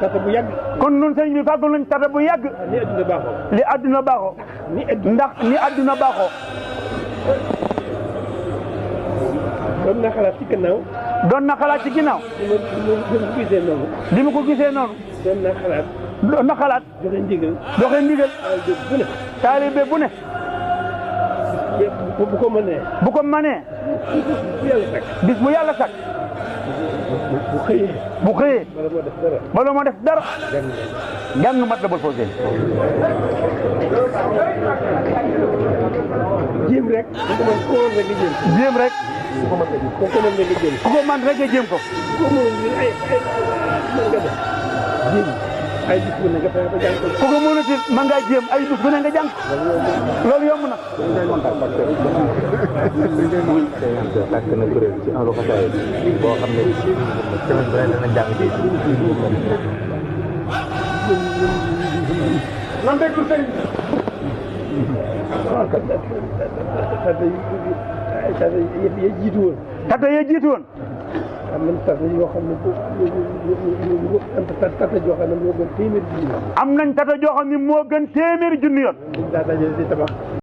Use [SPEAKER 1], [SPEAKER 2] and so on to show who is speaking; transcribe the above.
[SPEAKER 1] tata bu yàgg.
[SPEAKER 2] kon nun sëñ bi fàggul nañ tata bu yàgg.
[SPEAKER 1] ni adduna baaxoo.
[SPEAKER 2] li adduna baaxoo. ndax ni adduna baaxoo.
[SPEAKER 1] doon na xalaat ci gannaaw.
[SPEAKER 2] doon na xalaat ci ginnaaw.
[SPEAKER 1] li ma ko gisee noonu.
[SPEAKER 2] doon na xalaat. doon na xalaat.
[SPEAKER 1] joxe ndigal.
[SPEAKER 2] joxe ndigal.
[SPEAKER 1] bu ne.
[SPEAKER 2] taalibe bu ne.
[SPEAKER 1] bu ko mënee.
[SPEAKER 2] bu ko mënee.
[SPEAKER 1] bu yàlla sakk.
[SPEAKER 2] bis bu yàlla sakk.
[SPEAKER 1] bu xëyee.
[SPEAKER 2] bu xëyee.
[SPEAKER 1] bala moo def dara.
[SPEAKER 2] jàng mat la bal foo
[SPEAKER 1] jéem rek. ku ko mën rek nga jéem.
[SPEAKER 2] jéem rek.
[SPEAKER 1] ku ko mën rek nga jéem.
[SPEAKER 2] ku ko mën rek nga jéem ko.
[SPEAKER 1] ku ko mën ay mën nga def. jéem ay bis bu ne nga fexe ba jàng ko.
[SPEAKER 2] ku ko mënut it mën ngaa jéem ay bis bu ne nga jàng. loolu yomb na.
[SPEAKER 3] tàkk na kuréel ci ahlu xasaay boo xam ne semaine bu ne dana jàng ci.
[SPEAKER 2] lan déglu sëñ bi.
[SPEAKER 1] tata ya jiitu woon.
[SPEAKER 2] tata ya jiitu woon.
[SPEAKER 1] am nañ tata yoo xam ne tata joo xam ne moo gën téeméeri junni yoon.
[SPEAKER 2] am nañ tata joo xam ne moo gën téeméeri junni yoon.
[SPEAKER 1] daa dajale di tabax.